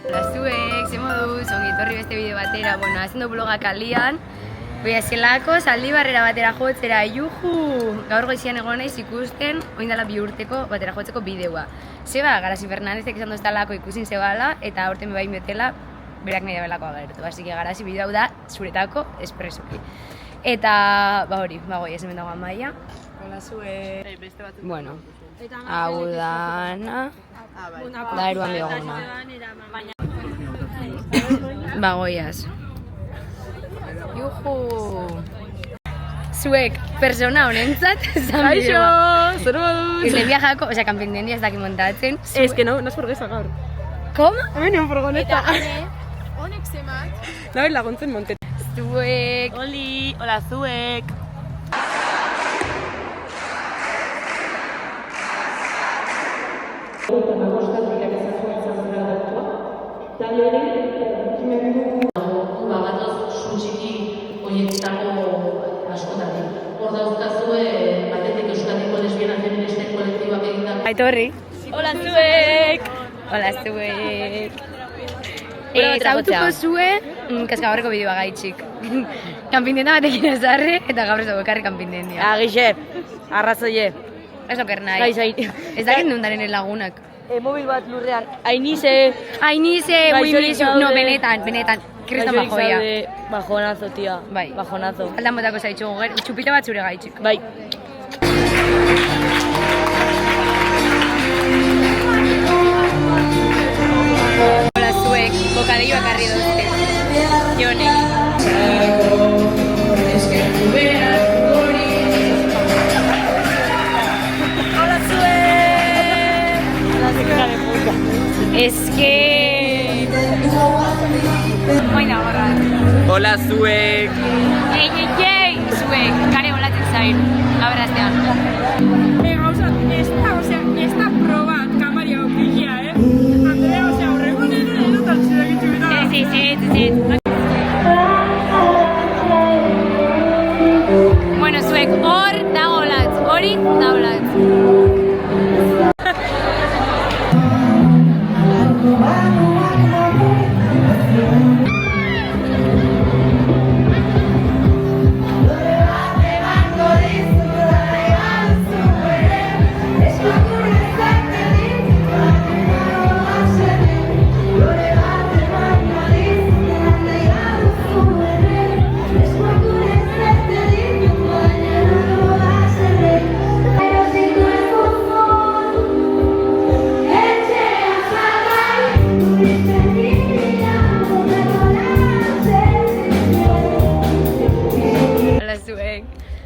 Hola zuek, ze moduz, ongi etorri beste bideo batera, bueno, haciendo bloga kalian. Ezelako, Zaldibarrera batera jotzera, juhu! Gaur goizian egon naiz ikusten, oindala 2 urteko batera jotzeko bideoa. Zeba, Garasi Fernandezek esan doztalako ikusin zebala, eta aurten bebain betela, berak nahi dabelako agertu. Así que Garasi bideo hau da, zuretako, espresoki. Eta, hori, goi, ez hemen dagoan Maia. Hola zue. Bueno, hau da Ana, da eruan begona. Goiaz. Juhu! Zuek, persona honentzat, zan Kaixo, zer moduz? Ez viajako, osea, kanpindendia ez daki montatzen. Ez que no es furgoneta gaur. Kom? Hemen egon furgoneta. Honek zemat? Nabil laguntzen montet. Zuek. Oli, hola zuek. Aitorri. Hola zuek. Hola zuek. Zautuko zue, kaskabarreko bideoa gaitxik. Kanpindenda batekin ezarre, eta gaur ez dago ekarri kanpindendia. Agixe, arrazoie. Ez oker nahi. Ez dakit nundaren lagunak. Mobil bat lurrean. Ainize. Ainize, buimizu. No, benetan. Kriston bajoia. Bajonazo, tia. Bai. Bajonazo. Aldan botako zaitxu, txupita bat zure gaitxik. Bai. Hola zuek, bokadillo ekarri duzte. Jone. Hola zuek. Es que... Oina borrat. Hola zuek. Ei, zuek, kare bolatzen zain. Abraztean. Ez da proba kamaria okikia, Andrea, horregunen edo taltxera gitu bida. Ez. Bueno, zuek, hor dago latz, hori dago latz.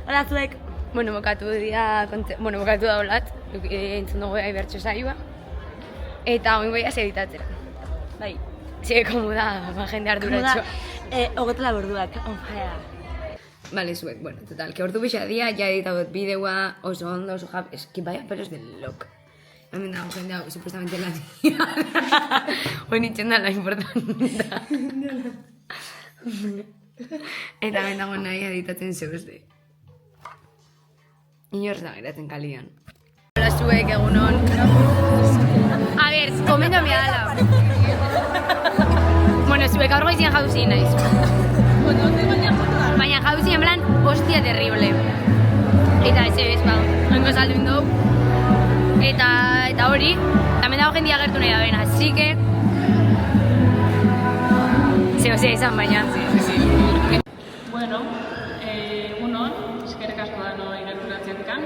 Hola zuek. Bueno, bokatu da holat, entzun dugu gai bertso saioa. Eta oin goia editatzera. Bai. Sige komoda, jende arduratxoa. Hogotela borduak. Vale, zuek, bueno, total, que ordu bixa dia, ja editagot bideoa, oso ondo, oso jap, es que vaya pelos del loco. Hemen dago jende hau, supuestamente la tía. Hoi nintzen da la importanta. Eta hemen dago nahi editatzen zeuzde. Inor da geratzen kalian. Hola zuek, egunon. A ver, komendo mi ala. Bueno, zuek aur goizien jauzi naiz. Baina jauzi en plan, hostia terrible. Eta ez, oingo saldu indou. Eta hori, tamen dago jendia gertu nahi da bena, así que... Zeo izan baina. Bueno, egunon, eskerrik asko da no igerturatzen kan.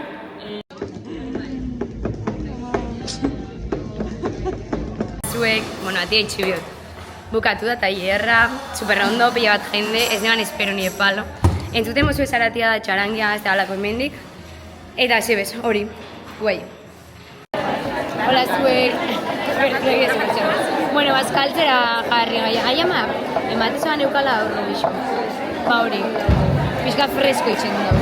Zuek, bueno, atia itxibiot. Bukatu da tailerra, superra ondo, pila bat jende, ez neban espero ni epalo. Entzuten mozu ezaratia da txarangia, ez da balako emendik. Eta zebez, hori, guai. Hola zuek. Bueno, bazkaltzera jarri gaia map, ematezoan eukala horro bixo. Ba hori, pixka fresko itxen dugu.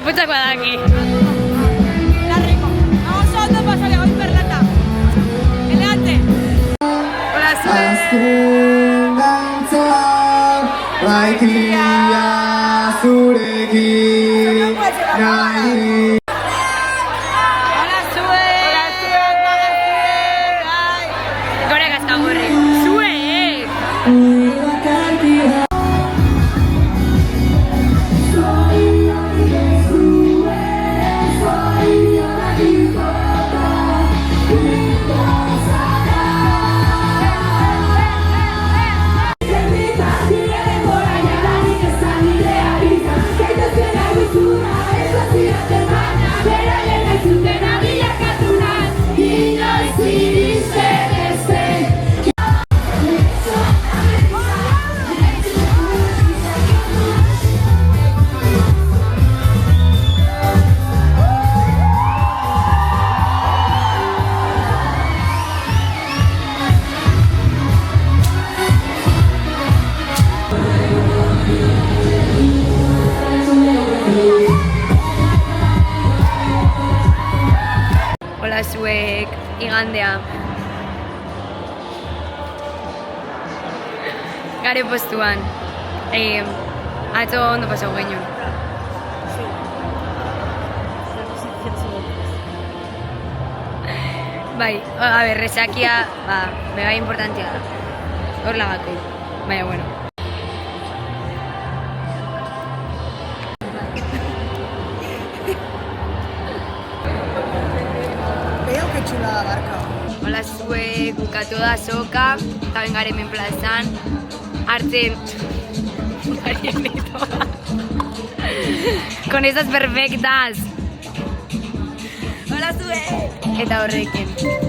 Putxakoa daki. Vamos a ondo pasale, hoy perlata. Elegante. Hola, zue. Azken dantza, baikia zurekin nahi. Hola, zue. Hola, zue. Gore gazkagorri. Zuek. Hola, zuek. Igandea. Gare postuan. Atzo ondo pasau genuen. Bai, a ber, resakia, mega importantia da. Hor lagako. Baina, bueno. Hola, zuek, bukatu da soka, eta bengaren hemen plazan, hartzen... Con esas perfectas! Hola, zuek! Eta horrekin.